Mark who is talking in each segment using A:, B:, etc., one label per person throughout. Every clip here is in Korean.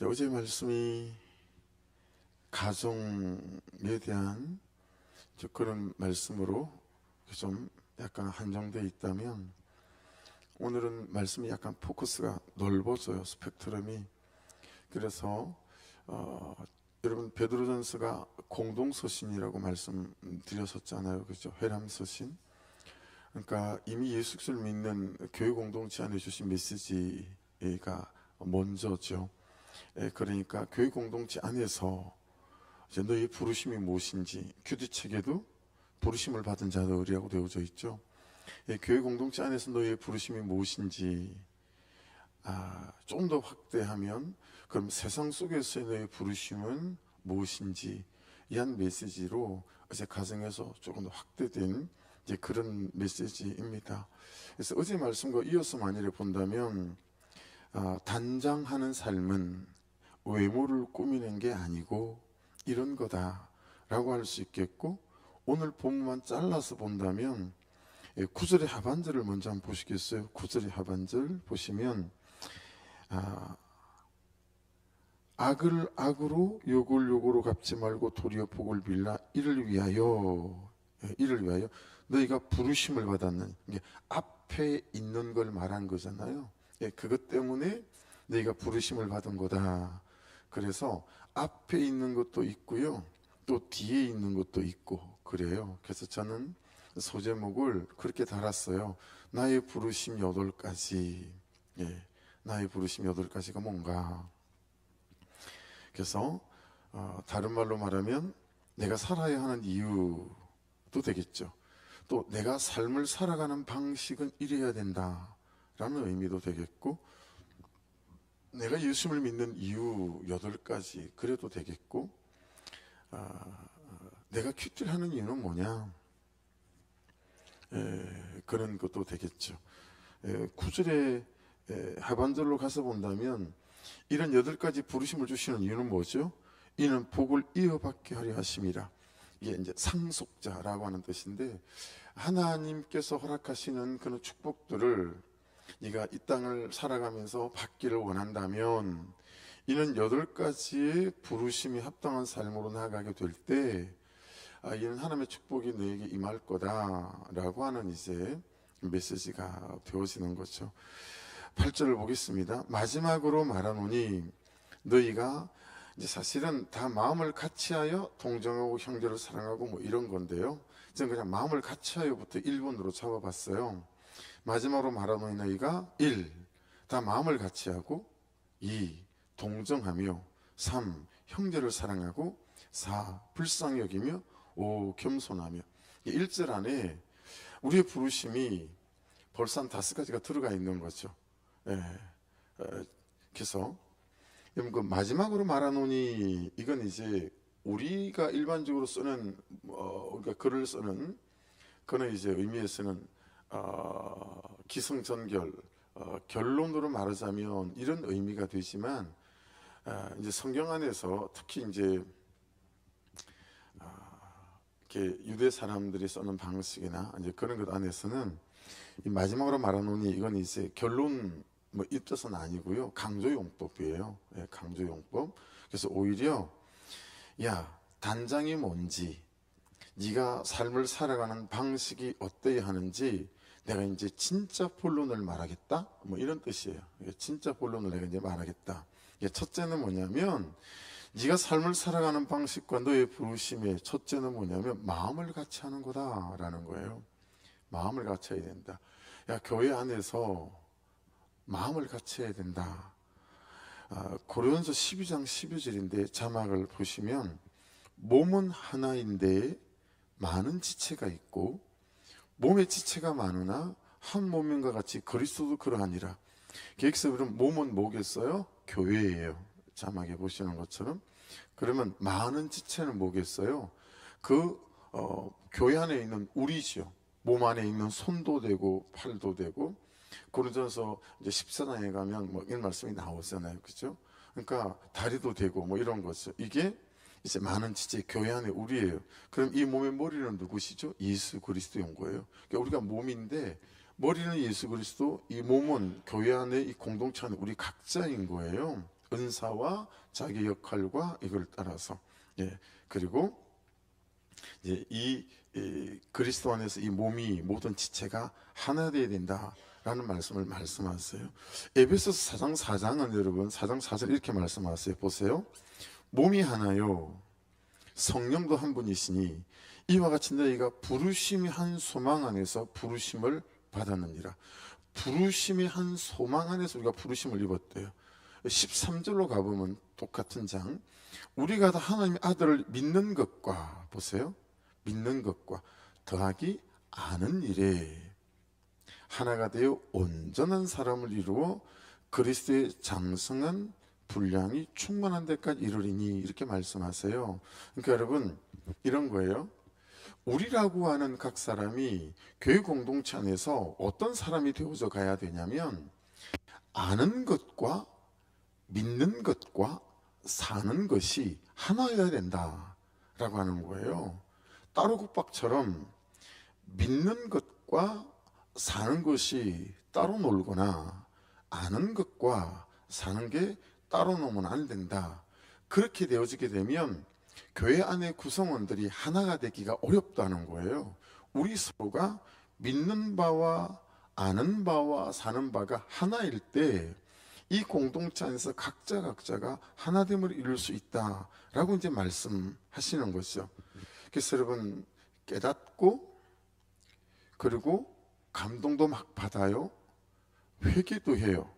A: 어제 말씀이 가정에 대한 그런 말씀으로 좀 약간 한정되어 있다면, 오늘은 말씀이 약간 포커스가 넓어져요, 스펙트럼이. 그래서 여러분, 베드로전서가 공동서신이라고 말씀드렸었잖아요, 그죠? 회람서신. 그러니까 이미 예수 그리스도를 믿는 교회 공동체 안에 주신 메시지가 먼저죠. 그러니까 교회 공동체 안에서 이제 너희 부르심이 무엇인지, 교대책에도 부르심을 받은 자들이라고 되어져 있죠. 교회 공동체 안에서 너희의 부르심이 무엇인지 좀 더 확대하면, 그럼 세상 속에서의 너희의 부르심은 무엇인지, 이 한 메시지로 어제 가정에서 조금 더 확대된 이제 그런 메시지입니다. 그래서 어제 말씀과 이어서 만일에 본다면, 단장하는 삶은 외모를 꾸미는 게 아니고 이런 거다 라고 할 수 있겠고, 오늘 본문만 잘라서 본다면 9절의 하반절을 먼저 한번 보시겠어요? 9절의 하반절 보시면, 악을 악으로 욕을 욕으로 갚지 말고 도리어 복을 빌라 이를 위하여 너희가 부르심을 받았는, 이게 앞에 있는 걸 말한 거잖아요. 그것 때문에 너희가 부르심을 받은 거다. 그래서 앞에 있는 것도 있고요, 또 뒤에 있는 것도 있고 그래요. 그래서 저는 소제목을 그렇게 달았어요. 나의 부르심 8가지. 나의 부르심 8가지가 뭔가. 그래서 다른 말로 말하면 내가 살아야 하는 이유도 되겠죠. 또 내가 삶을 살아가는 방식은 이래야 된다라는 의미도 되겠고, 내가 예수님을 믿는 이유 8가지 그래도 되겠고, 내가 큐티를 하는 이유는 뭐냐, 그런 것도 되겠죠. 9절의 하반절로 가서 본다면, 이런 8가지 부르심을 주시는 이유는 뭐죠? 이는 복을 이어받게 하려 하심이라. 이게 이제 상속자라고 하는 뜻인데, 하나님께서 허락하시는 그런 축복들을 네가 이 땅을 살아가면서 받기를 원한다면, 이는 8가지의 부르심이 합당한 삶으로 나아가게 될 때 이는 하나님의 축복이 너에게 임할 거다라고 하는 이제 메시지가 되어지는 거죠. 8절을 보겠습니다. 마지막으로 말하노니 너희가, 이제 사실은 다 마음을 같이하여 동정하고 형제를 사랑하고 뭐 이런 건데요, 저는 그냥 마음을 같이하여부터 1번으로 잡아봤어요. 마지막으로 말하노니 너희가 1. 다 마음을 같이하고, 2. 동정하며, 3. 형제를 사랑하고, 4. 불쌍히 여기며, 5. 겸손하며. 1절 안에 우리의 부르심이 벌써 한 5가지가 들어가 있는 거죠. 그래서 그 마지막으로 말하노니, 이건 이제 우리가 일반적으로 쓰는 우리가 글을 쓰는 그런 이제 의미에서는 기승전결, 결론으로 말하자면 이런 의미가 되지만, 이제 성경 안에서 특히 이제 이렇게 유대 사람들이 쓰는 방식이나 이제 그런 것 안에서는 이 마지막으로 말하노니, 이건 이제 결론 뭐 이 뜻은 아니고요, 강조용법이에요. 강조용법. 그래서 오히려 단장이 뭔지, 네가 삶을 살아가는 방식이 어때야 하는지 내가 이제 진짜 본론을 말하겠다, 뭐 이런 뜻이에요. 진짜 본론을 내가 이제 말하겠다. 첫째는 뭐냐면, 네가 삶을 살아가는 방식과 너의 부르심의 첫째는 뭐냐면 마음을 같이 하는 거다라는 거예요. 마음을 같이 해야 된다. 교회 안에서 마음을 같이 해야 된다. 고린도서 12장 12절인데 자막을 보시면, 몸은 하나인데 많은 지체가 있고 몸의 지체가 많으나 한 몸인과 같이 그리스도도 그러하니라. 여기서 그럼 몸은 뭐겠어요? 교회예요. 자막에 보시는 것처럼. 그러면 많은 지체는 뭐겠어요? 교회 안에 있는 우리죠. 몸 안에 있는 손도 되고 팔도 되고, 고린도서 이제 14장에 가면 뭐 이런 말씀이 나오잖아요, 그죠? 그러니까 다리도 되고 뭐 이런 거죠. 이게 이제 많은 지체, 교회 안에 우리예요. 그럼 이 몸의 머리는 누구시죠? 예수 그리스도인 거예요. 그러니까 우리가 몸인데 머리는 예수 그리스도, 이 몸은 교회 안에 이 공동체 안에 우리 각자인 거예요. 은사와 자기 역할과 이걸 따라서. 예. 그리고 이제 이 그리스도 안에서 이 몸이 모든 지체가 하나 되어야 된다라는 말씀을 말씀하세요. 에베소서 4장 4장은 여러분 4장 4절 이렇게 말씀하세요. 보세요. 몸이 하나요 성령도 한 분이시니 이와 같이 너희가 부르심이 한 소망 안에서 부르심을 받았느니라. 부르심이 한 소망 안에서 우리가 부르심을 입었대요. 13절로 가보면 똑같은 장. 우리가 다 하나님의 아들을 믿는 것과 보세요. 믿는 것과 더하기 아는 일에 하나가 되어 온전한 사람을 이루어 그리스도의 장성한 분량이 충만한 데까지 이르리니 이렇게 말씀하세요. 그러니까 여러분 이런 거예요. 우리라고 하는 각 사람이 교회 공동체 안에서 어떤 사람이 되어져 가야 되냐면 아는 것과 믿는 것과 사는 것이 하나여야 된다라고 하는 거예요. 따로국밥처럼 믿는 것과 사는 것이 따로 놀거나 아는 것과 사는 게 따로 놓으면 안 된다. 그렇게 되어지게 되면 교회 안의 구성원들이 하나가 되기가 어렵다는 거예요. 우리 서로가 믿는 바와 아는 바와 사는 바가 하나일 때 이 공동체 안에서 각자가 하나됨을 이룰 수 있다라고 이제 말씀하시는 거죠. 그래서 여러분 깨닫고 그리고 감동도 막 받아요. 회개도 해요.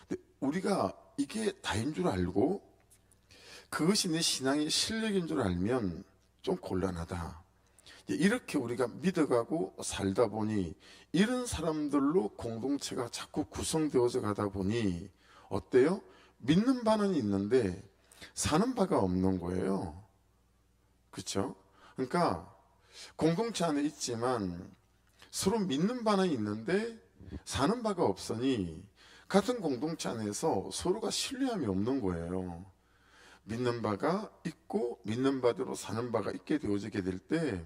A: 근데 우리가 이게 다인 줄 알고 그것이 내 신앙의 실력인 줄 알면 좀 곤란하다. 이렇게 우리가 믿어가고 살다 보니 이런 사람들로 공동체가 자꾸 구성되어져 가다 보니 어때요? 믿는 바는 있는데 사는 바가 없는 거예요. 그렇죠? 그러니까 공동체 안에 있지만 서로 믿는 바는 있는데 사는 바가 없으니 같은 공동체 안에서 서로가 신뢰함이 없는 거예요. 믿는 바가 있고 믿는 바대로 사는 바가 있게 되어지게 될 때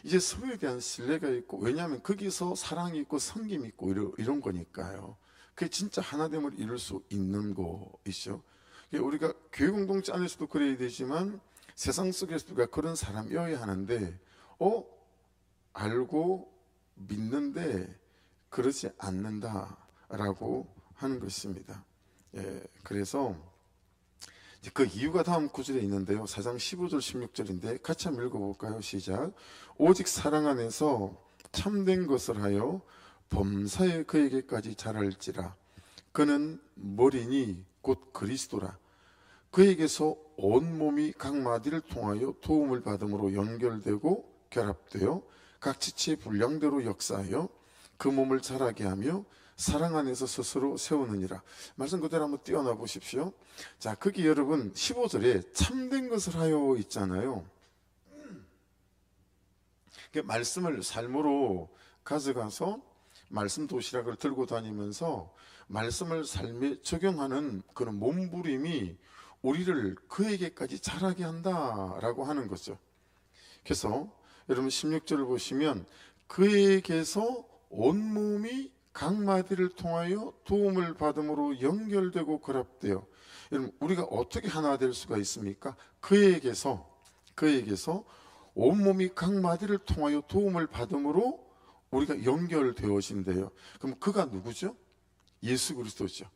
A: 이제 서로에 대한 신뢰가 있고, 왜냐하면 거기서 사랑이 있고 섬김이 있고 이런 거니까요. 그게 진짜 하나됨을 이룰 수 있는 거이죠. 우리가 교회 공동체 안에서도 그래야 되지만 세상 속에서도 우리가 그런 사람이어야 하는데 알고 믿는데 그러지 않는다라고 하는 것입니다. 예, 그래서 그 이유가 다음 구절에 있는데요. 4장 15절 16절인데 같이 한번 읽어볼까요? 시작. 오직 사랑 안에서 참된 것을 하여 범사에 그에게까지 자랄지라. 그는 머리니 곧 그리스도라. 그에게서 온 몸이 각 마디를 통하여 도움을 받음으로 연결되고 결합되어 각 지체의 분량대로 역사하여 그 몸을 자라게 하며 사랑 안에서 스스로 세우느니라. 말씀 그대로 한번 띄워놔 보십시오. 자, 거기 여러분 15절에 참된 것을 하여 있잖아요. 말씀을 삶으로 가져가서 말씀 도시락을 들고 다니면서 말씀을 삶에 적용하는 그런 몸부림이 우리를 그에게까지 자라게 한다라고 하는 거죠. 그래서 여러분 16절을 보시면 그에게서 온몸이 각 마디를 통하여 도움을 받음으로 연결되고 결합되어. 여러분 우리가 어떻게 하나 될 수가 있습니까? 그에게서 온몸이 각 마디를 통하여 도움을 받음으로 우리가 연결되어진대요. 그럼 그가 누구죠? 예수 그리스도죠.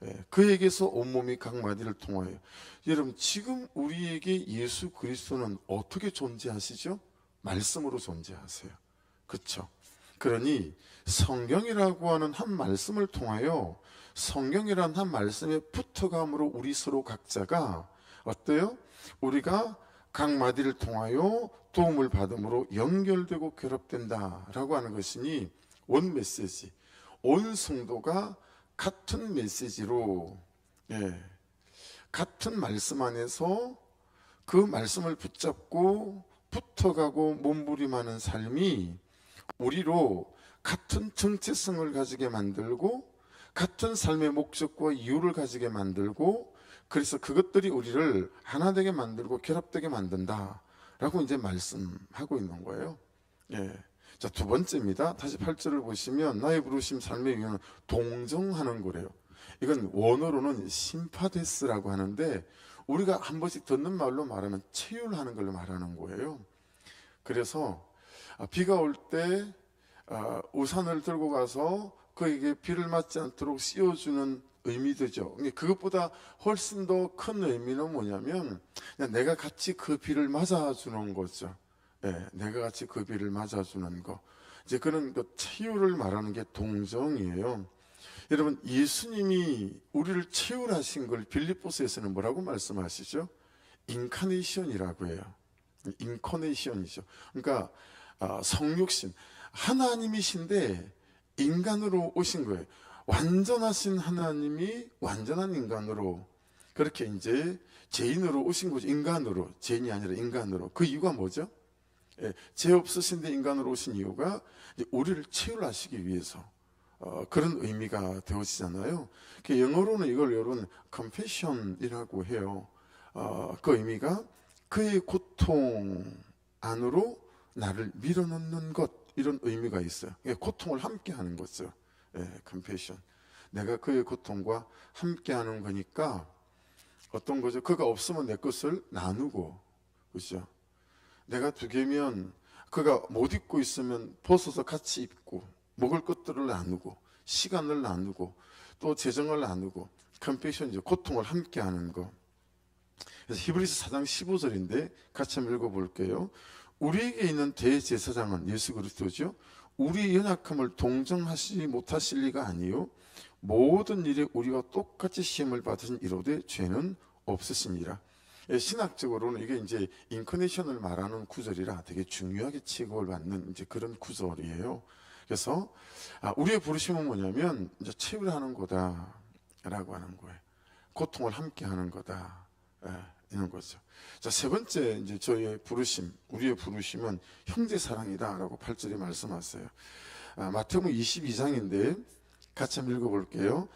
A: 예, 그에게서 온몸이 각 마디를 통하여. 여러분 지금 우리에게 예수 그리스도는 어떻게 존재하시죠? 말씀으로 존재하세요. 그렇죠? 그러니 성경이라고 하는 한 말씀을 통하여 성경이라는 한 말씀에 붙어감으로 우리 서로 각자가 어때요? 우리가 각 마디를 통하여 도움을 받음으로 연결되고 결합된다라고 하는 것이니 원 메시지, 온 성도가 같은 메시지로 같은 말씀 안에서 그 말씀을 붙잡고 붙어가고 몸부림하는 삶이 우리로 같은 정체성을 가지게 만들고 같은 삶의 목적과 이유를 가지게 만들고 그래서 그것들이 우리를 하나 되게 만들고 결합되게 만든다라고 이제 말씀하고 있는 거예요. 예. 자, 두 번째입니다. 다시 8절을 보시면 나의 부르심 삶의 이유는 동정하는 거래요. 이건 원어로는 심파데스라고 하는데 우리가 한 번씩 듣는 말로 말하면 체휼하는 걸로 말하는 거예요. 그래서 비가 올 때 우산을 들고 가서 그에게 비를 맞지 않도록 씌워주는 의미도죠. 그것보다 훨씬 더 큰 의미는 뭐냐면 그냥 내가 같이 그 비를 맞아주는 거죠. 내가 같이 그 비를 맞아주는 거. 이제 그런 그 체휼을 말하는 게 동정이에요. 여러분, 예수님이 우리를 체휼하신 걸 빌립보서에서는 뭐라고 말씀하시죠? 인카네이션이라고 해요. 인커네이션이죠. 그러니까 성육신, 하나님이신데 인간으로 오신 거예요. 완전하신 하나님이 완전한 인간으로 그렇게 이제 죄인으로 오신 거죠. 인간으로, 죄인이 아니라 인간으로. 그 이유가 뭐죠? 죄 없으신데 인간으로 오신 이유가 이제 우리를 체휼하시기 위해서 그런 의미가 되어지잖아요. 영어로는 이걸 여러분 compassion이라고 해요. 그 의미가 그의 고통 안으로 나를 밀어넣는 것, 이런 의미가 있어요. 고통을 함께 하는 거죠. compassion. 내가 그의 고통과 함께 하는 거니까 어떤 거죠? 그가 없으면 내 것을 나누고, 그죠? 내가 두 개면 그가 못 입고 있으면 벗어서 같이 입고, 먹을 것들을 나누고, 시간을 나누고, 또 재정을 나누고, 컴패션이죠. 고통을 함께 하는 거. 그래서 히브리서 4장 15절인데 같이 한번 읽어볼게요. 우리에게 있는 대제사장은 예수 그리스도죠. 우리의 연약함을 동정하시지 못하실 리가 아니요 모든 일에 우리와 똑같이 시험을 받으신 이로되 죄는 없으시니라. 신학적으로는 이게 이제 인커네이션을 말하는 구절이라 되게 중요하게 취급을 받는 이제 그런 구절이에요. 그래서 우리의 부르심은 뭐냐면 이제 체휼하는 거다라고 하는 거예요. 고통을 함께 하는 거다. 이런 거죠. 자, 세 번째 이제 저희의 부르심, 우리의 부르심은 형제 사랑이다라고 8절에 말씀하세요. 마태복음 22장인데 같이 한번 읽어볼게요.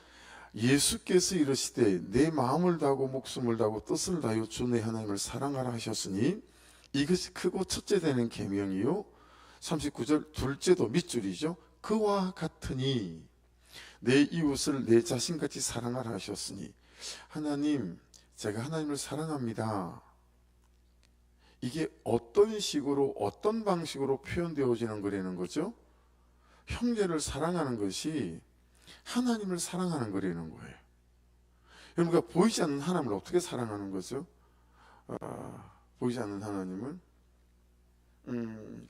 A: 예수께서 이르시되 내 마음을 다하고 목숨을 다하고 뜻을 다하여 주 내 하나님을 사랑하라 하셨으니 이것이 크고 첫째 되는 계명이요 39절 둘째도 밑줄이죠. 그와 같으니 내 이웃을 내 자신같이 사랑하라 하셨으니 하나님, 제가 하나님을 사랑합니다. 이게 어떤 식으로 어떤 방식으로 표현되어지는 거라는 거죠? 형제를 사랑하는 것이 하나님을 사랑하는 거라는 거예요. 여러분, 우리가 보이지 않는 하나님을 어떻게 사랑하는 거죠? 보이지 않는 하나님을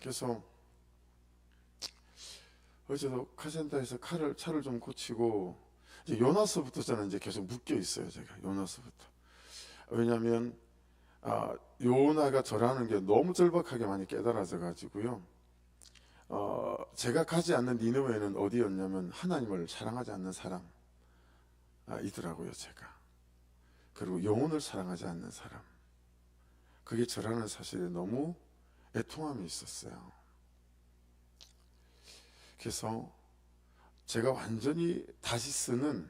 A: 그래서 어제도 카센터에서 차를 좀 고치고 이제 요나서부터 저는 이제 계속 묶여 있어요. 제가 요나서부터. 왜냐하면 요나가 저라는 게 너무 절박하게 많이 깨달아져 가지고요. 제가 가지 않는 니느웨는 어디였냐면 하나님을 사랑하지 않는 사람이더라고요. 제가. 그리고 영혼을 사랑하지 않는 사람. 그게 저라는 사실에 너무 애통함이 있었어요. 그래서 제가 완전히 다시 쓰는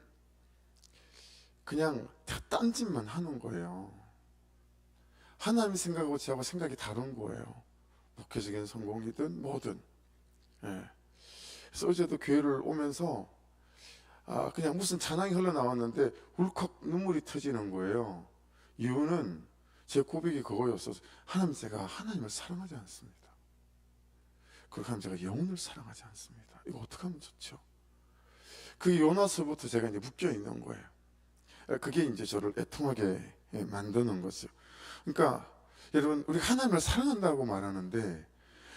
A: 그냥 딴짓만 하는 거예요. 하나님 생각하고 저하고 생각이 다른 거예요. 목회적인 성공이든 뭐든. 그래서 어제도 교회를 오면서 그냥 무슨 찬양이 흘러나왔는데 울컥 눈물이 터지는 거예요. 이유는 제 고백이 그거였어서 하나님, 제가 하나님을 사랑하지 않습니다. 그렇게 하면 제가 영혼을 사랑하지 않습니다. 이거 어떻게 하면 좋죠? 그 요나서부터 제가 이제 묶여 있는 거예요. 그게 이제 저를 애통하게 만드는 거죠. 그러니까 여러분, 우리 하나님을 사랑한다고 말하는데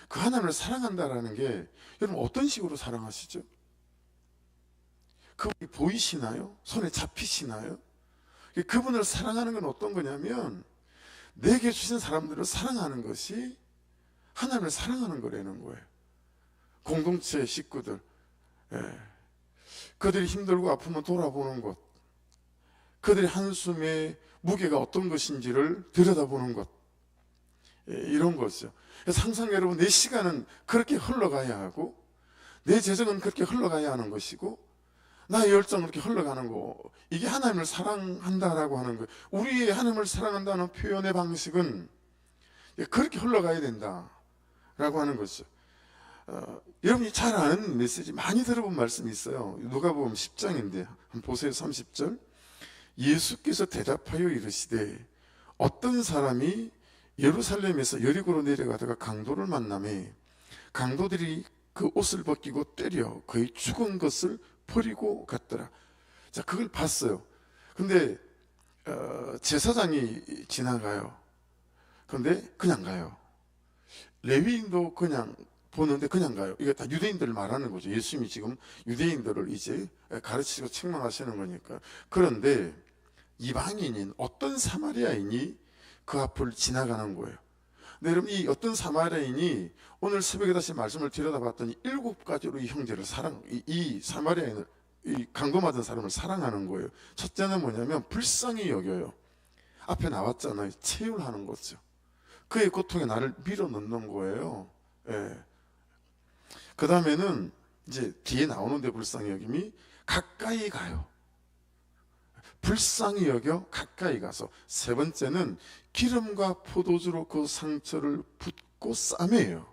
A: 그 하나님을 사랑한다라는 게 여러분 어떤 식으로 사랑하시죠? 그분이 보이시나요? 손에 잡히시나요? 그분을 사랑하는 건 어떤 거냐면 내게 주신 사람들을 사랑하는 것이 하나님을 사랑하는 거라는 거예요. 공동체 식구들, 그들이 힘들고 아프면 돌아보는 것, 그들의 한숨의 무게가 어떤 것인지를 들여다보는 것, 이런 거죠. 그래서 항상 여러분, 내 시간은 그렇게 흘러가야 하고 내 재정은 그렇게 흘러가야 하는 것이고 나의 열정은 그렇게 흘러가는 거, 이게 하나님을 사랑한다라고 하는 거예요. 우리의 하나님을 사랑한다는 표현의 방식은 그렇게 흘러가야 된다라고 하는 거죠. 여러분이 잘 아는 메시지, 많이 들어본 말씀이 있어요. 누가복음 10장인데 한번 보세요. 30절. 예수께서 대답하여 이르시되 어떤 사람이 예루살렘에서 여리고로 내려가다가 강도를 만나매 강도들이 그 옷을 벗기고 때려 그의 죽은 것을 버리고 갔더라. 자, 그걸 봤어요. 근데 제사장이 지나가요. 근데 그냥 가요. 레위인도 그냥 보는데 그냥 가요. 이게 다 유대인들을 말하는 거죠. 예수님이 지금 유대인들을 이제 가르치고 책망하시는 거니까. 그런데 이방인인 어떤 사마리아인이 그 앞을 지나가는 거예요. 근데 여러분, 이 어떤 사마리아인이 오늘 새벽에 다시 말씀을 들여다봤더니 7가지로 이 형제를 이 사마리아인을, 이 강도맞은 사람을 사랑하는 거예요. 첫째는 뭐냐면 불쌍히 여겨요. 앞에 나왔잖아요. 체휼하는 거죠. 그의 고통에 나를 밀어넣는 거예요. 예. 그 다음에는 이제 뒤에 나오는데 불쌍히 여김이 가까이 가요. 불쌍히 여겨 가까이 가서. 세 번째는 기름과 포도주로 그 상처를 붓고 싸매요.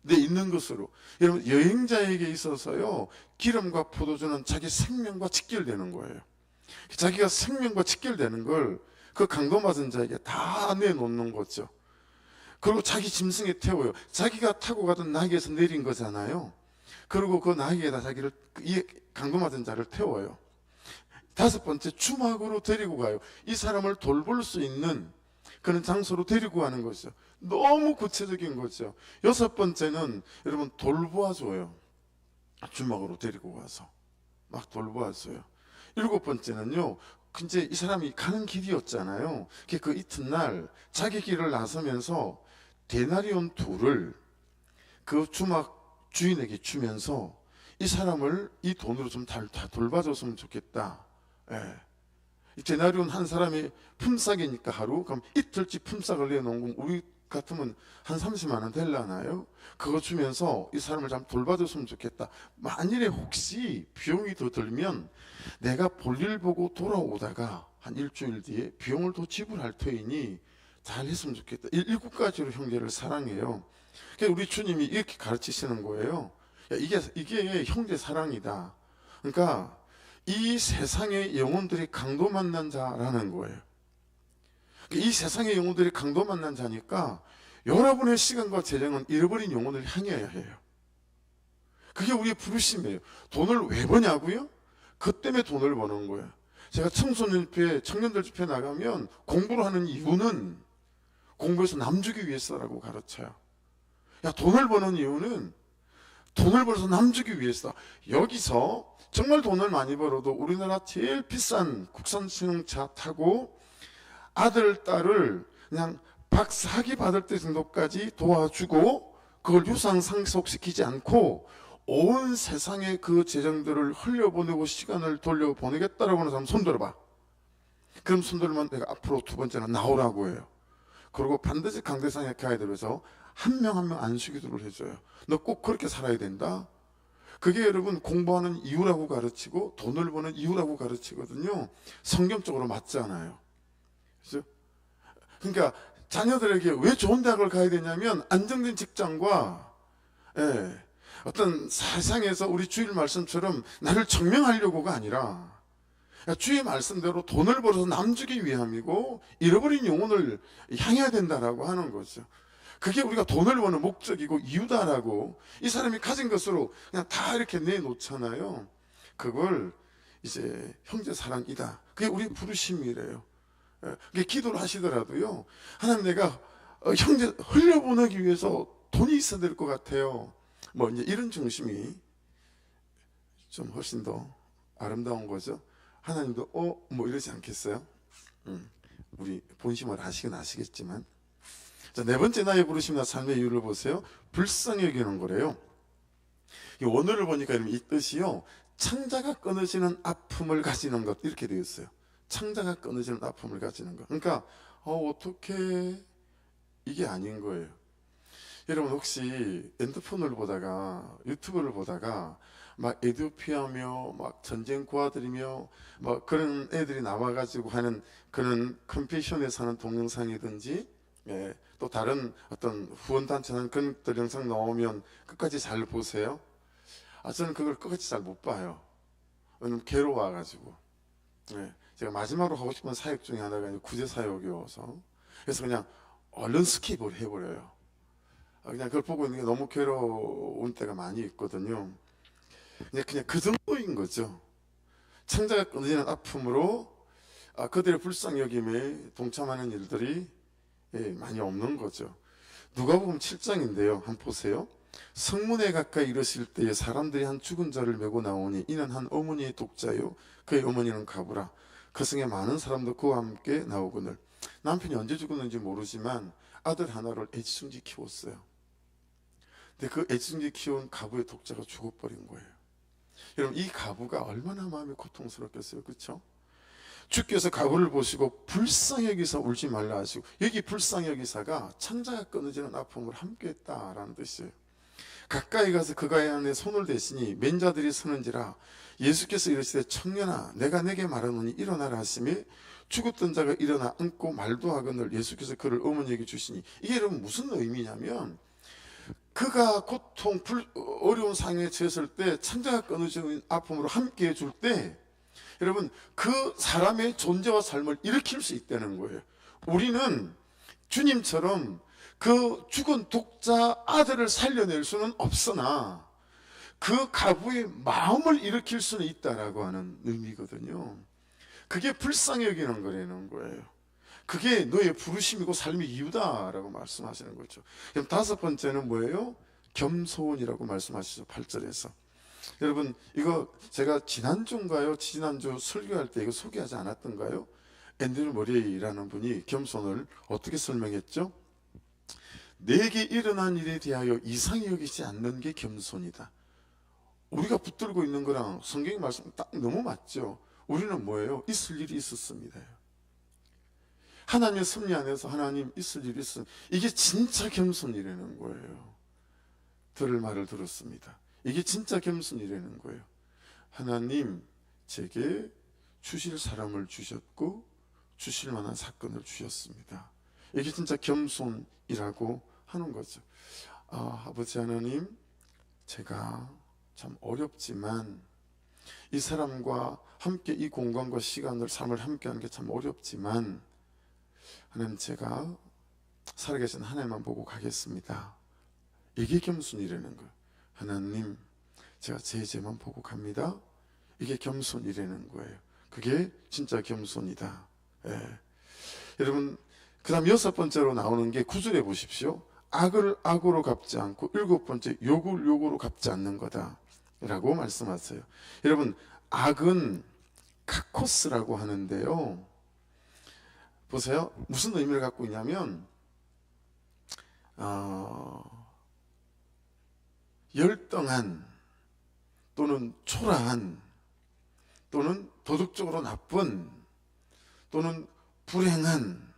A: 내 있는 것으로. 여러분, 여행자에게 있어서요, 기름과 포도주는 자기 생명과 직결되는 거예요. 자기가 생명과 직결되는 걸 그 강도 맞은 자에게 다 내놓는 거죠. 그리고 자기 짐승에 태워요. 자기가 타고 가던 나귀에서 내린 거잖아요. 그리고 그 나귀에다 자기를, 이 강도 맞은 자를 태워요. 다섯 번째, 주막으로 데리고 가요. 이 사람을 돌볼 수 있는 그런 장소로 데리고 가는 거죠. 너무 구체적인 거죠. 여섯 번째는 여러분, 돌보아줘요. 주막으로 데리고 가서 막 돌보아줘요. 일곱 번째는요, 이제 이 사람이 가는 길이었잖아요. 그 이튿날 자기 길을 나서면서 데나리온 2를 그 주막 주인에게 주면서 이 사람을 이 돈으로 좀 다 돌봐줬으면 좋겠다. 예. 이 데나리온 한 사람이 품삯이니까 하루, 그럼 이틀치 품삯을 내놓은 건 우리 같으면 한 30만 원 될라나요? 그거 주면서 이 사람을 좀 돌봐줬으면 좋겠다. 만일에 혹시 비용이 더 들면 내가 볼일 보고 돌아오다가 한 일주일 뒤에 비용을 더 지불할 터이니 잘 했으면 좋겠다. 7가지로 형제를 사랑해요. 그러니까 우리 주님이 이렇게 가르치시는 거예요. 야, 이게 형제 사랑이다. 그러니까 이 세상의 영혼들이 강도 만난 자라는 거예요. 이 세상의 영혼들이 강도 만난 자니까 여러분의 시간과 재정은 잃어버린 영혼을 향해야 해요. 그게 우리의 부르심이에요. 돈을 왜 버냐고요? 그 때문에 돈을 버는 거예요. 제가 청소년 집회, 청년들 집회 나가면 공부를 하는 이유는 공부해서 남주기 위해서라고 가르쳐요. 야, 돈을 버는 이유는 돈을 벌어서 남주기 위해서. 여기서 정말 돈을 많이 벌어도 우리나라 제일 비싼 국산 승용차 타고 아들, 딸을 그냥 박사학위 받을 때 정도까지 도와주고 그걸 유산 상속시키지 않고 온 세상의 그 재정들을 흘려보내고 시간을 돌려보내겠다라고 하는 사람 손들어봐. 그럼 손들면 내가 앞으로 두 번째는 나오라고 해요. 그리고 반드시 강대상에 가야 되면서 한 명 한 명 안수기도를 해줘요. 너 꼭 그렇게 살아야 된다. 그게 여러분 공부하는 이유라고 가르치고 돈을 버는 이유라고 가르치거든요. 성경적으로 맞잖아요. 그렇죠? 그러니까 자녀들에게 왜 좋은 대학을 가야 되냐면 안정된 직장과 어떤 세상에서 우리 주일 말씀처럼 나를 증명하려고가 아니라 주의 말씀대로 돈을 벌어서 남주기 위함이고 잃어버린 영혼을 향해야 된다라고 하는 거죠. 그게 우리가 돈을 버는 목적이고 이유다라고 이 사람이 가진 것으로 그냥 다 이렇게 내놓잖아요. 그걸 이제 형제 사랑이다. 그게 우리 부르심이래요. 그게 기도를 하시더라도요, 하나님 내가 형제 흘려보내기 위해서 돈이 있어야 될 것 같아요. 뭐 이제 이런 중심이 좀 훨씬 더 아름다운 거죠. 하나님도 뭐 이러지 않겠어요? 우리 본심을 아시긴 아시겠지만. 자, 네 번째 나의 부르심이나 삶의 이유를 보세요. 불쌍히 여기는 거래요. 이 원어를 보니까 이 뜻이요, 창자가 끊어지는 아픔을 가지는 것, 이렇게 되어 있어요. 창자가 끊어지는 아픔을 가지는 것. 그러니까 어떻게, 이게 아닌 거예요. 여러분 혹시 핸드폰을 보다가, 유튜브를 보다가 막 에듀피하며 막 전쟁 고아들이며 막 그런 애들이 나와가지고 하는 그런 컴패션에 사는 동영상이든지 또 다른 어떤 후원단체나 그런 것들 영상 나오면 끝까지 잘 보세요. 저는 그걸 끝까지 잘 못 봐요. 왜냐면 괴로워가지고. 제가 마지막으로 하고 싶은 사역 중에 하나가 구제 사역이어서, 그래서 그냥 얼른 스킵을 해버려요. 그냥 그걸 보고 있는 게 너무 괴로운 때가 많이 있거든요. 그냥 그 정도인 거죠. 창자가 끊어지는 아픔으로 그들의 불쌍여김에 동참하는 일들이 많이 없는 거죠. 누가복음 7장인데요. 한번 보세요. 성문에 가까이 이르실 때에 사람들이 한 죽은 자를 메고 나오니 이는 한 어머니의 독자요 그의 어머니는 가부라. 그 성에 많은 사람도 그와 함께 나오거늘. 남편이 언제 죽었는지 모르지만 아들 하나를 애지중지 키웠어요. 근데 그 애지중지 키운 가부의 독자가 죽어버린 거예요. 여러분, 이 가부가 얼마나 마음이 고통스럽겠어요. 그렇죠? 주께서 가부를 보시고 불쌍히 여기사 울지 말라 하시고, 여기 불쌍히 여기사가 창자가 끊어지는 아픔을 함께 했다라는 뜻이에요. 가까이 가서 그가의 안에 손을 대시니 맨자들이 서는지라. 예수께서 이르시되 청년아 내가 내게 말하노니 일어나라 하시매 죽었던 자가 일어나 앉고 말도 하거늘 예수께서 그를 어머니에게 주시니. 이게 여러분 무슨 의미냐면, 그가 고통 어려운 상황에 처했을 때 창자가 끊어지는 아픔으로 함께 해줄 때 여러분 그 사람의 존재와 삶을 일으킬 수 있다는 거예요. 우리는 주님처럼 그 죽은 독자 아들을 살려낼 수는 없으나 그 가부의 마음을 일으킬 수는 있다라고 하는 의미거든요. 그게 불쌍히 여기는 거라는 거예요. 그게 너의 부르심이고 삶의 이유다라고 말씀하시는 거죠. 그럼 다섯 번째는 뭐예요? 겸손이라고 말씀하시죠. 8절에서. 여러분, 이거 제가 지난주인가요? 지난주 설교할 때 이거 소개하지 않았던가요? 앤드류 머레이라는 분이 겸손을 어떻게 설명했죠? 내게 일어난 일에 대하여 이상히 여기지 않는 게 겸손이다. 우리가 붙들고 있는 거랑 성경의 말씀 딱 너무 맞죠? 우리는 뭐예요? 있을 일이 있었습니다. 하나님의 섭리 안에서 하나님 있을 일이 있었습니다. 이게 진짜 겸손이라는 거예요. 들을 말을 들었습니다. 이게 진짜 겸손이라는 거예요. 하나님 제게 주실 사람을 주셨고 주실 만한 사건을 주셨습니다. 이게 진짜 겸손이라고 하는 거죠. 아버지 하나님, 제가 참 어렵지만 이 사람과 함께 이 공간과 시간을 삶을 함께 하는 게 참 어렵지만 하나님 제가 살아계신 하나님만 보고 가겠습니다. 이게 겸손이라는 거예요. 하나님 제가 제 죄만 보고 갑니다. 이게 겸손이라는 거예요. 그게 진짜 겸손이다. 여러분, 그 다음 여섯 번째로 나오는 게 9절에 보십시오. 악을 악으로 갚지 않고 일곱 번째 욕을 욕으로 갚지 않는 거다 라고 말씀하세요. 여러분, 악은 카코스라고 하는데요, 보세요. 무슨 의미를 갖고 있냐면 열등한 또는 초라한 또는 도덕적으로 나쁜 또는 불행한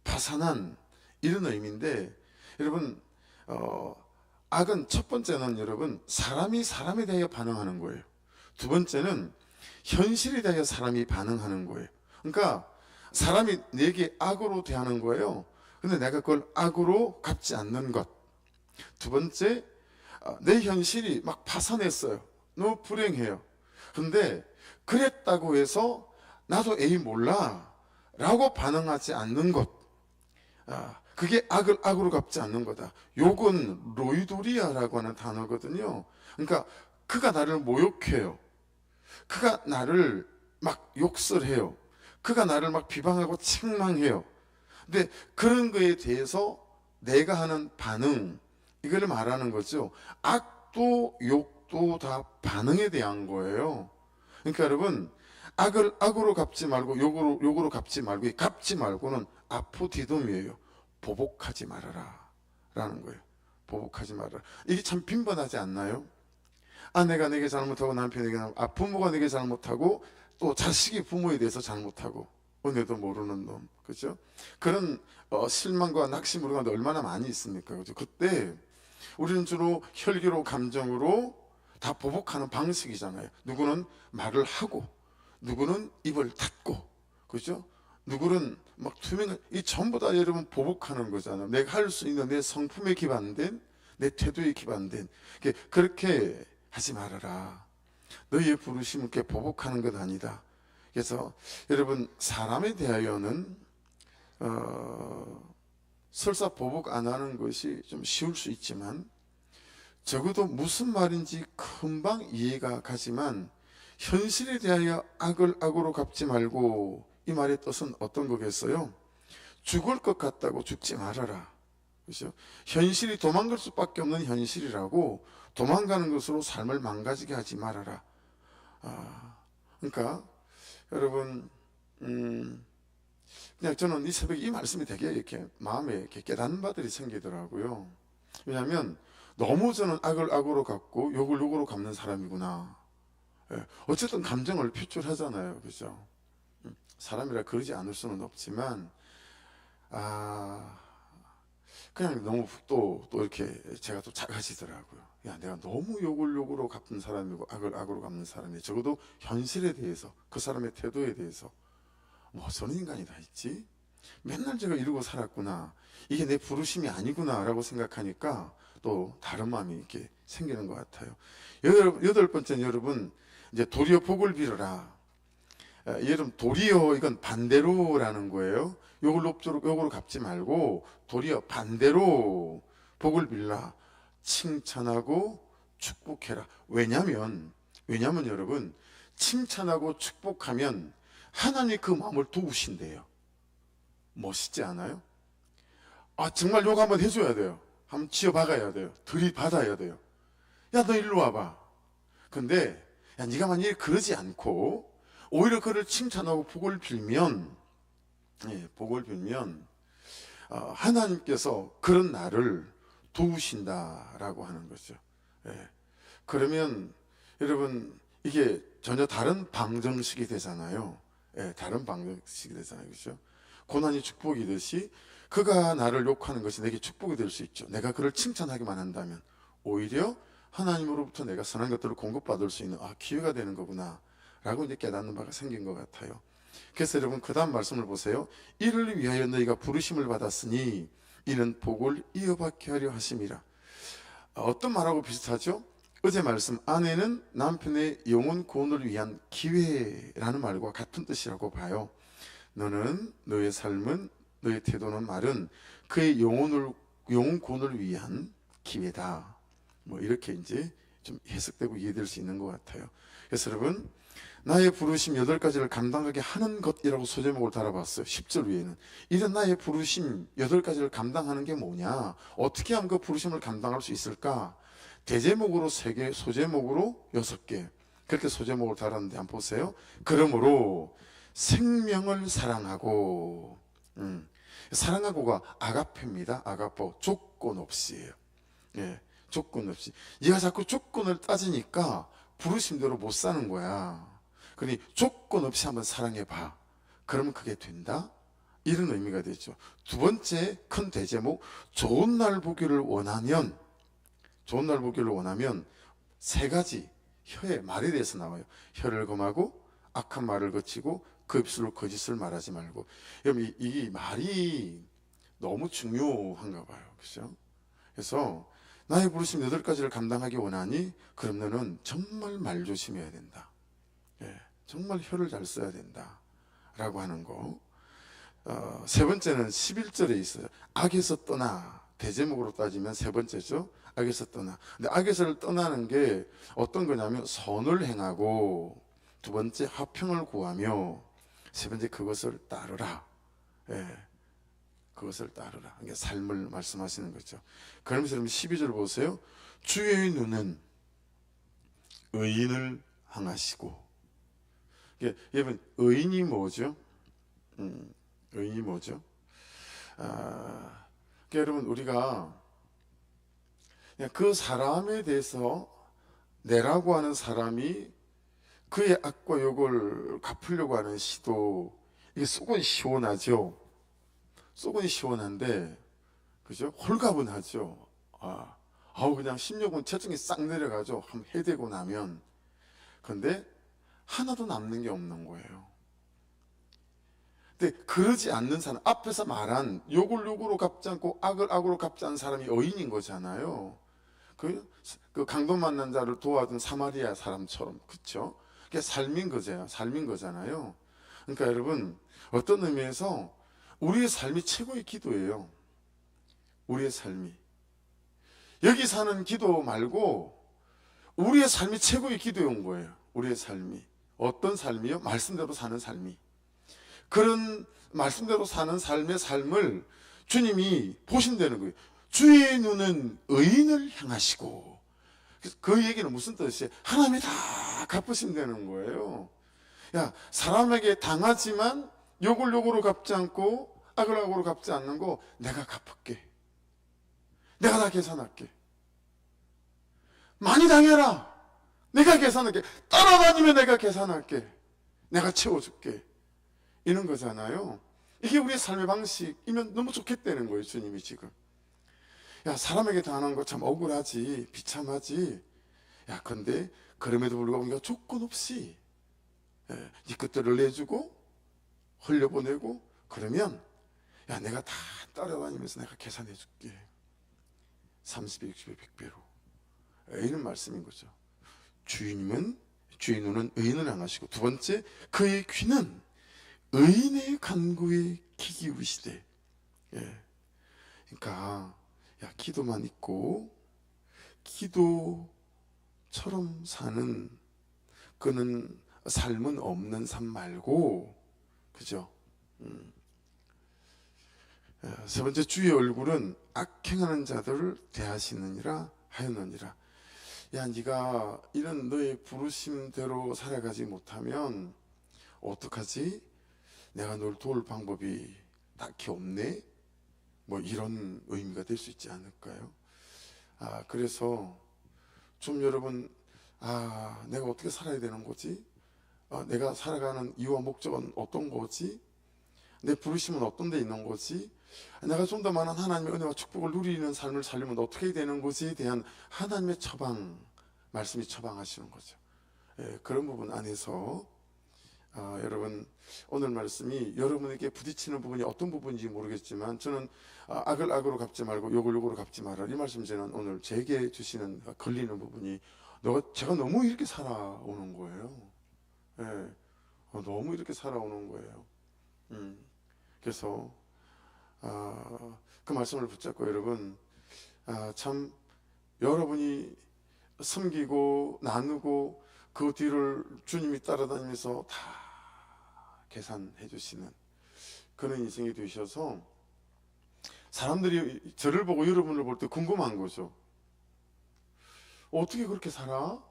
A: 파산한 이런 의미인데, 여러분 악은 첫 번째는 여러분 사람이 사람에 대하여 반응하는 거예요. 두 번째는 현실에 대하여 사람이 반응하는 거예요. 그러니까 사람이 내게 악으로 대하는 거예요. 근데 내가 그걸 악으로 갚지 않는 것. 두 번째, 내 현실이 막 파산했어요. 너무 불행해요. 근데 그랬다고 해서 나도 에이 몰라 라고 반응하지 않는 것. 그게 악을 악으로 갚지 않는 거다. 욕은 로이도리아라고 하는 단어거든요. 그러니까 그가 나를 모욕해요. 그가 나를 막 욕설해요. 그가 나를 막 비방하고 책망해요. 근데 그런 거에 대해서 내가 하는 반응, 이걸 말하는 거죠. 악도 욕도 다 반응에 대한 거예요. 그러니까 여러분, 악을 악으로 갚지 말고 욕으로 갚지 말고, 이 갚지 말고는 아포디돔이에요. 보복하지 말아라 라는 거예요. 보복하지 말아라. 이게 참 빈번하지 않나요? 아내가 내게 잘못하고 남편에게 잘못하고, 부모가 내게 잘못하고 또 자식이 부모에 대해서 잘못하고, 은혜도 모르는 놈, 그죠? 그런 실망과 낙심으로 가는데 얼마나 많이 있습니까? 그죠? 그때 우리는 주로 혈기로 감정으로 다 보복하는 방식이잖아요. 누구는 말을 하고 누구는 입을 닫고, 그죠? 누구는 막 투명한, 이 전부 다 여러분 보복하는 거잖아요. 내가 할 수 있는 내 성품에 기반된, 내 태도에 기반된. 그렇게 하지 말아라. 너희의 부르심은 그렇게 보복하는 것 아니다. 그래서 여러분, 사람에 대하여는 설사 보복 안 하는 것이 좀 쉬울 수 있지만, 적어도 무슨 말인지 금방 이해가 가지만 현실에 대하여 악을 악으로 갚지 말고, 이 말의 뜻은 어떤 거겠어요? 죽을 것 같다고 죽지 말아라. 그렇죠? 현실이 도망갈 수밖에 없는 현실이라고 도망가는 것으로 삶을 망가지게 하지 말아라. 그러니까 여러분, 그냥 저는 이 새벽에 이 말씀이 되게 이렇게 마음에 이렇게 깨닫는 바들이 생기더라고요. 왜냐하면 너무 저는 악을 악으로 갚고 욕을 욕으로 갚는 사람이구나. 어쨌든 감정을 표출하잖아요, 그죠? 사람이라 그러지 않을 수는 없지만, 그냥 너무 또 이렇게 제가 또 작아지더라고요. 야, 내가 너무 욕을 욕으로 갚는 사람이고 악을 악으로 갚는 사람이, 적어도 현실에 대해서, 그 사람의 태도에 대해서 뭐 저런 인간이 다 있지? 맨날 제가 이러고 살았구나. 이게 내 부르심이 아니구나 라고 생각하니까 또 다른 마음이 이렇게 생기는 것 같아요. 여덟 번째는 여러분, 이제 도리어 복을 빌어라. 여러분, 도리어 이건 반대로라는 거예요. 욕으로 갚지 말고 도리어 반대로 복을 빌라. 칭찬하고 축복해라. 왜냐면 여러분, 칭찬하고 축복하면 하나님이 그 마음을 도우신대요. 멋있지 않아요? 정말 욕 한번 해줘야 돼요. 한번 지어박아야 돼요. 들이받아야 돼요. 야, 너 일로 와봐. 근데 야, 네가 만약에 그러지 않고 오히려 그를 칭찬하고 복을 빌면 하나님께서 그런 나를 도우신다라고 하는 거죠. 그러면 여러분, 이게 전혀 다른 방정식이 되잖아요. 다른 방정식이 되잖아요, 그렇죠? 고난이 축복이듯이 그가 나를 욕하는 것이 내게 축복이 될 수 있죠. 내가 그를 칭찬하기만 한다면 오히려 하나님으로부터 내가 선한 것들을 공급받을 수 있는 기회가 되는 거구나 라고 이제 깨닫는 바가 생긴 것 같아요. 그래서 여러분, 그 다음 말씀을 보세요. 이를 위하여 너희가 부르심을 받았으니 이는 복을 이어받게 하려 하심이라. 어떤 말하고 비슷하죠? 어제 말씀, 아내는 남편의 영혼 구원을 위한 기회라는 말과 같은 뜻이라고 봐요. 너는, 너의 삶은, 너의 태도는, 말은 그의 영혼 구원을 위한 기회다. 뭐 이렇게 이제 좀 해석되고 이해될 수 있는 것 같아요. 그래서 여러분, 나의 부르심 8가지를 감당하게 하는 것이라고 소제목을 달아봤어요. 10절 위에는. 이런 나의 부르심 8가지를 감당하는 게 뭐냐? 어떻게 하면 그 부르심을 감당할 수 있을까? 대제목으로 3개, 소제목으로 6개. 그렇게 소제목을 달았는데 한번 보세요. 그러므로 생명을 사랑하고, 사랑하고가 아가페입니다. 아가포. 조건 없이예요. 조건 없이. 얘가 자꾸 조건을 따지니까 부르심대로 못 사는 거야. 그러니 조건 없이 한번 사랑해봐. 그러면 그게 된다? 이런 의미가 되죠. 두 번째 큰 대제목, 좋은 날 보기를 원하면 3가지 혀의 말에 대해서 나와요. 혀를 금하고 악한 말을 거치고 그 입술로 거짓을 말하지 말고. 여러분, 이 말이 너무 중요한가 봐요. 그렇죠? 그래서 나의 부르심 8가지를 감당하기 원하니 그럼 너는 정말 말 조심해야 된다. 정말 혀를 잘 써야 된다 라고 하는 거. 세 번째는 11절에 있어요. 악에서 떠나. 대제목으로 따지면 세 번째죠. 악에서 떠나. 근데 악에서 떠나는 게 어떤 거냐면 선을 행하고, 두 번째 화평을 구하며, 세 번째 그것을 따르라. 그것을 따르라. 그러니까 삶을 말씀하시는 거죠. 그러면서 12절 보세요. 주의 눈은 의인을 향하시고. 여러분, 의인이 뭐죠? 의인이 뭐죠? 여러분, 우리가 그냥 그 사람에 대해서, 내라고 하는 사람이 그의 악과 욕을 갚으려고 하는 시도, 이게 속은 시원하죠. 속은 시원한데, 그죠? 홀가분하죠. 그냥 심력은 체중이 싹 내려가죠. 한번 해대고 나면. 근데 하나도 남는 게 없는 거예요. 근데 그러지 않는 사람, 앞에서 말한 욕을 욕으로 갚지 않고 악을 악으로 갚지 않는 사람이 의인인 거잖아요. 그 강도 만난 자를 도와준 사마리아 사람처럼, 그쵸? 그게 삶인 거죠. 삶인 거잖아요. 그러니까 여러분, 어떤 의미에서 우리의 삶이 최고의 기도예요. 우리의 삶이. 여기 사는 기도 말고 우리의 삶이 최고의 기도인 거예요. 우리의 삶이. 어떤 삶이요? 말씀대로 사는 삶이. 그런 말씀대로 사는 삶의 삶을 주님이 보신다는 거예요. 주의 눈은 의인을 향하시고. 그 얘기는 무슨 뜻이에요? 하나님이 다 갚으신다는 거예요. 야, 사람에게 당하지만 욕을 욕으로 갚지 않고 악을 악으로 갚지 않는 거 내가 갚을게. 내가 다 계산할게. 많이 당해라. 내가 계산할게. 따라다니면 내가 계산할게. 내가 채워줄게. 이런 거잖아요. 이게 우리의 삶의 방식이면 너무 좋겠다는 거예요. 주님이 지금. 야, 사람에게 당하는 거 참 억울하지, 비참하지. 야, 근데 그럼에도 불구하고 우리가 조건 없이 네 것들을 내주고 흘려보내고 그러면 야, 내가 다 따라다니면서 내가 계산해 줄게. 30배, 60배, 100배로. 이런 말씀인 거죠. 주의 눈은 의인을 향하시고, 두 번째, 그의 귀는 의인의 간구에 귀 기울이시되. 예. 그러니까 야, 기도만 있고 기도처럼 사는 그는 삶은 없는 삶 말고, 그죠? 세 번째, 주의 얼굴은 악행하는 자들을 대하시느니라 하였느니라. 야, 네가 이런 너의 부르심대로 살아가지 못하면 어떡하지? 내가 널 도울 방법이 딱히 없네? 뭐 이런 의미가 될 수 있지 않을까요? 그래서 좀 여러분, 내가 어떻게 살아야 되는 거지? 내가 살아가는 이유와 목적은 어떤 거지? 내 부르심은 어떤 데 있는 거지? 내가 좀 더 많은 하나님의 은혜와 축복을 누리는 삶을 살려면 어떻게 되는 거지에 대한 하나님의 처방, 말씀이 처방하시는 거죠. 그런 부분 안에서 여러분, 오늘 말씀이 여러분에게 부딪히는 부분이 어떤 부분인지 모르겠지만 저는 악을 악으로 갚지 말고 욕을 욕으로 갚지 마라, 이 말씀 저는 오늘 제게 주시는 걸리는 부분이 제가 너무 이렇게 살아오는 거예요. 너무 이렇게 살아오는 거예요. 그래서 그 말씀을 붙잡고 여러분, 참 여러분이 섬기고 나누고 그 뒤를 주님이 따라다니면서 다 계산해 주시는 그런 인생이 되셔서 사람들이 저를 보고 여러분을 볼 때 궁금한 거죠. 어떻게 그렇게 살아?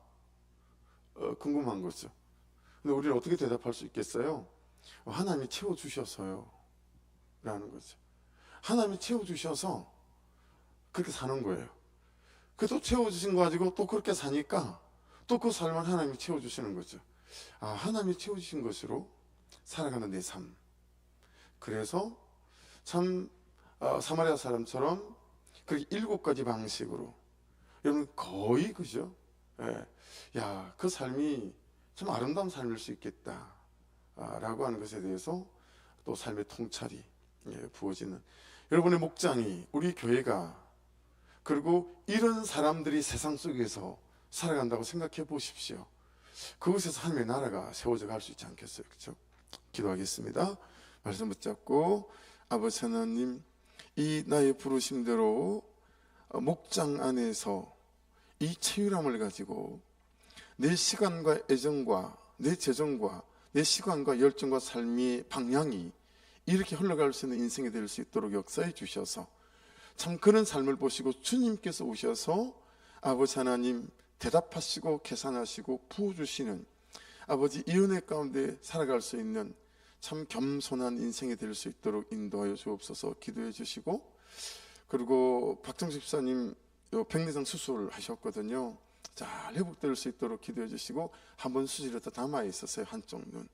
A: 궁금한 거죠. 근데 우리는 어떻게 대답할 수 있겠어요? 하나님이 채워주셔서요 라는 거죠. 하나님이 채워주셔서 그렇게 사는 거예요. 그래도 채워주신 거 가지고 또 그렇게 사니까 또 그 삶을 하나님이 채워주시는 거죠. 하나님이 채워주신 것으로 살아가는 내 삶. 그래서 참 사마리아 사람처럼 그렇게 7가지 방식으로, 여러분 거의 그죠? 야, 그 삶이 참 아름다운 삶일 수 있겠다 라고 하는 것에 대해서 또 삶의 통찰이 부어지는 여러분의 목장이 우리 교회가, 그리고 이런 사람들이 세상 속에서 살아간다고 생각해 보십시오. 그곳에서 하나님의 나라가 세워져 갈 수 있지 않겠어요? 그렇죠? 기도하겠습니다. 말씀 붙잡고, 아버지 하나님, 이 나의 부르심대로 목장 안에서 이 체유함을 가지고 내 시간과 애정과 내 재정과 내 시간과 열정과 삶의 방향이 이렇게 흘러갈 수 있는 인생이 될 수 있도록 역사해 주셔서 참 그런 삶을 보시고 주님께서 오셔서 아버지 하나님 대답하시고 계산하시고 부어주시는 아버지 이 은혜 가운데 살아갈 수 있는 참 겸손한 인생이 될 수 있도록 인도하여 주옵소서. 기도해 주시고, 그리고 박정식 집사님 백내장 수술하셨거든요. 잘 회복될 수 있도록 기도해 주시고, 한 번 수술이 더 남아 있었어요, 한쪽 눈.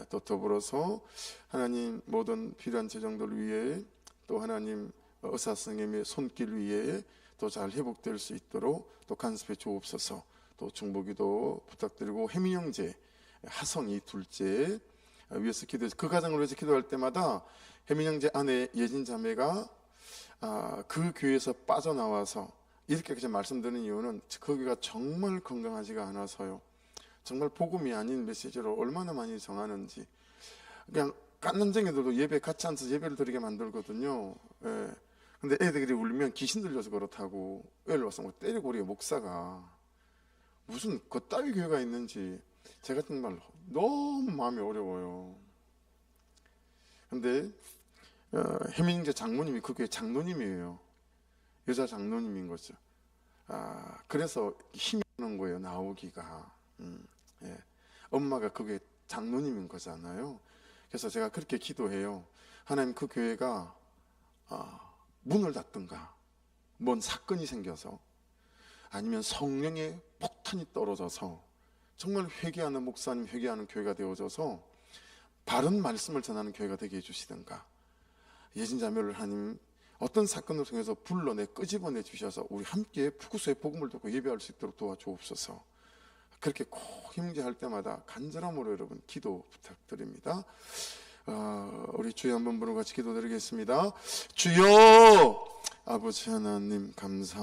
A: 또 더불어서 하나님 모든 필요한 재정들 위해, 또 하나님 의사 선생님의 손길 위에 또 잘 회복될 수 있도록 또 간섭해 주옵소서. 또 중보기도 부탁드리고, 혜민 형제 하성이 둘째 위해서 기도해서 그 가정을 위해서 기도할 때마다 혜민 형제 아내 예진 자매가 그 교회에서 빠져나와서 이렇게까지 말씀드리는 이유는 그 교회가 정말 건강하지가 않아서요. 정말 복음이 아닌 메시지로 얼마나 많이 정하는지. 그냥 깐난쟁이들도 예배 같이 앉아서 예배를 드리게 만들거든요. 예. 근데 애들이 울면 귀신 들려서 그렇다고 애를 와서 뭐 때리고 우리 목사가 무슨 그따위 교회가 있는지 제가 정말 너무 마음이 어려워요. 근데 혜민이제 장모님이 그 교회 장로님이에요. 여자 장로님인 거죠. 그래서 힘이 나는 거예요, 나오기가. 예. 엄마가 그 교회 장로님인 거잖아요. 그래서 제가 그렇게 기도해요. 하나님, 그 교회가 문을 닫든가 뭔 사건이 생겨서 아니면 성령의 폭탄이 떨어져서 정말 회개하는 목사님, 회개하는 교회가 되어져서 바른 말씀을 전하는 교회가 되게 해주시든가, 예진자매를 하나님 어떤 사건을 통해서 불러내 끄집어내 주셔서 우리 함께 푸구수의 복음을 듣고 예배할 수 있도록 도와주옵소서. 그렇게 꼭 힘제할 때마다 간절함으로 여러분 기도 부탁드립니다. 우리 주여 한번 부르고 같이 기도드리겠습니다. 주여, 아버지 하나님 감사합니다.